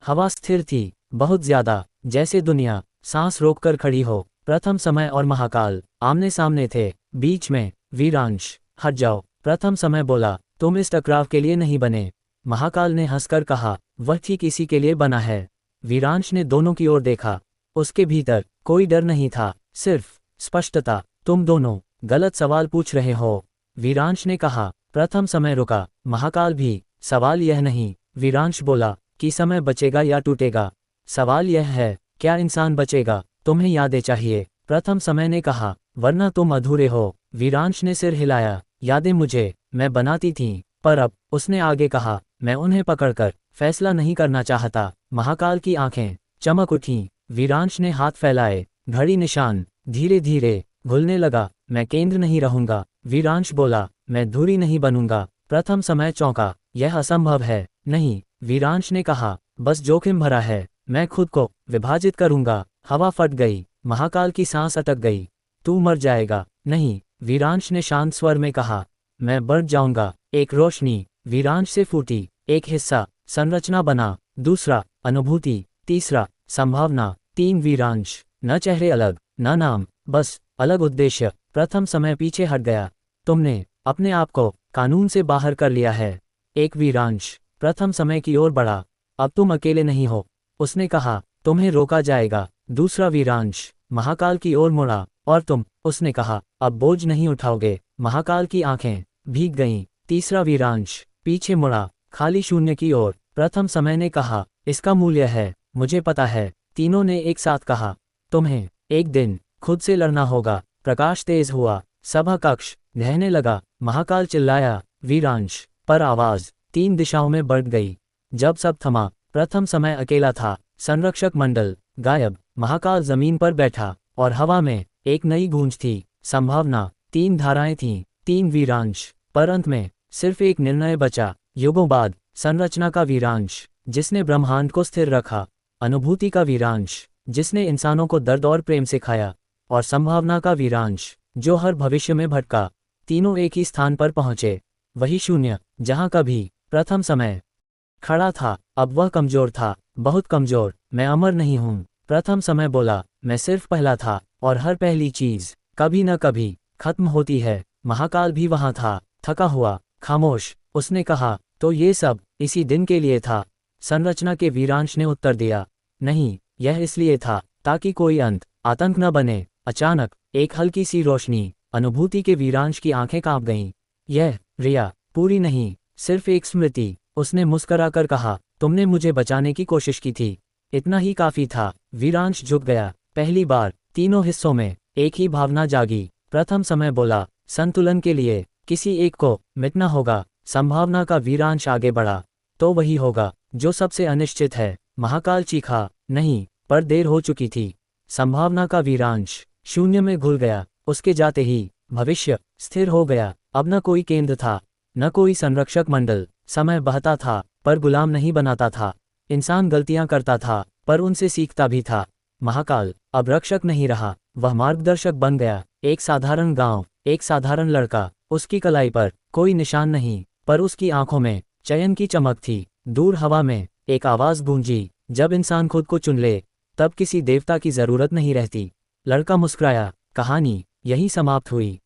हवा स्थिर थी, बहुत ज्यादा, जैसे दुनिया सांस रोककर खड़ी हो। प्रथम समय और महाकाल आमने सामने थे। बीच में वीरांश। हट जाओ, प्रथम समय बोला, तुम इस टकराव के लिए नहीं बने। महाकाल ने हंसकर कहा, वह ठीक इसी के लिए बना है। वीरांश ने दोनों की ओर देखा। उसके भीतर कोई डर नहीं था, सिर्फ स्पष्टता। तुम दोनों गलत सवाल पूछ रहे हो, वीरांश ने कहा। प्रथम समय रुका, महाकाल भी। सवाल यह नहीं, वीरांश बोला, कि समय बचेगा या टूटेगा। सवाल यह है, क्या इंसान बचेगा? तुम्हें यादें चाहिए, प्रथम समय ने कहा, वरना तुम अधूरे हो। वीरांश ने सिर हिलाया। यादें मुझे, मैं बनाती थीं, पर अब, उसने आगे कहा, मैं उन्हें पकड़कर फैसला नहीं करना चाहता। महाकाल की आंखें चमक उठीं। वीरांश ने हाथ फैलाए। घड़ी निशान धीरे धीरे घुलने लगा। मैं केंद्र नहीं रहूंगा, वीरांश बोला, मैं धुरी नहीं बनूंगा। प्रथम समय चौंका, यह असंभव है। नहीं, वीरांश ने कहा, बस जोखिम भरा है। मैं खुद को विभाजित करूंगा। हवा फट गई। महाकाल की सांस अटक गई। तू मर जाएगा। नहीं, वीरांश ने शांत स्वर में कहा, मैं बढ़ जाऊंगा। एक रोशनी वीरांश से फूटी। एक हिस्सा संरचना बना, दूसरा अनुभूति, तीसरा संभावना। तीन वीरांश, न चेहरे अलग, न नाम, बस अलग उद्देश्य। प्रथम समय पीछे हट गया। तुमने अपने आप को कानून से बाहर कर लिया है। एक वीरांश प्रथम समय की ओर बढ़ा। अब तुम अकेले नहीं हो, उसने कहा, तुम्हें रोका जाएगा। दूसरा वीरांश महाकाल की ओर मुड़ा। और तुम, उसने कहा, अब बोझ नहीं उठाओगे। महाकाल की आंखें भीग गईं। तीसरा वीरांश पीछे मुड़ा, खाली शून्य की ओर। प्रथम समय ने कहा, इसका मूल्य है, मुझे पता है। तीनों ने एक साथ कहा, तुम्हें एक दिन खुद से लड़ना होगा। प्रकाश तेज हुआ। सभा कक्ष ढहने लगा। महाकाल चिल्लाया, वीरांश, पर आवाज तीन दिशाओं में बढ़ गई। जब सब थमा, प्रथम समय अकेला था। संरक्षक मंडल गायब। महाकाल जमीन पर बैठा, और हवा में एक नई गूंज थी। संभावना। तीन धाराएं थीं, तीन वीरांश, पर अंत में सिर्फ एक निर्णय बचा। युगों बाद संरचना का वीरांश, जिसने ब्रह्मांड को स्थिर रखा। अनुभूति का वीरांश, जिसने इंसानों को दर्द और प्रेम सिखाया। और संभावना का वीरांश, जो हर भविष्य में भटका। तीनों एक ही स्थान पर पहुंचे, वही शून्य, जहां कभी प्रथम समय खड़ा था। अब वह कमजोर था, बहुत कमजोर। मैं अमर नहीं हूं, प्रथम समय बोला, मैं सिर्फ पहला था, और हर पहली चीज कभी न कभी खत्म होती है। महाकाल भी वहां था, थका हुआ, खामोश। उसने कहा, तो ये सब इसी दिन के लिए था? संरचना के वीरांश ने उत्तर दिया, नहीं, यह इसलिए था ताकि कोई अंत आतंक न बने। अचानक एक हल्की सी रोशनी। अनुभूति के वीरांश की आंखें कांप गईं। यह रिया पूरी नहीं, सिर्फ एक स्मृति। उसने मुस्कराकर कहा, तुमने मुझे बचाने की कोशिश की थी, इतना ही काफी था। वीरांश झुक गया। पहली बार तीनों हिस्सों में एक ही भावना जागी। प्रथम समय बोला, संतुलन के लिए किसी एक को मिटना होगा। संभावना का वीरांश आगे बढ़ा, तो वही होगा जो सबसे अनिश्चित है। महाकाल चीखा, नहीं, पर देर हो चुकी थी। संभावना का वीरांश शून्य में घुल गया। उसके जाते ही भविष्य स्थिर हो गया। अब न कोई केंद्र था, न कोई संरक्षक मंडल। समय बहता था, पर गुलाम नहीं बनाता था। इंसान गलतियां करता था, पर उनसे सीखता भी था। महाकाल अब रक्षक नहीं रहा, वह मार्गदर्शक बन गया। एक साधारण गांव, एक साधारण लड़का। उसकी कलाई पर कोई निशान नहीं, पर उसकी आंखों में चयन की चमक थी। दूर हवा में एक आवाज गूंजी, जब इंसान खुद को चुन ले, तब किसी देवता की जरूरत नहीं रहती। लड़का मुस्कुराया। कहानी यही समाप्त हुई।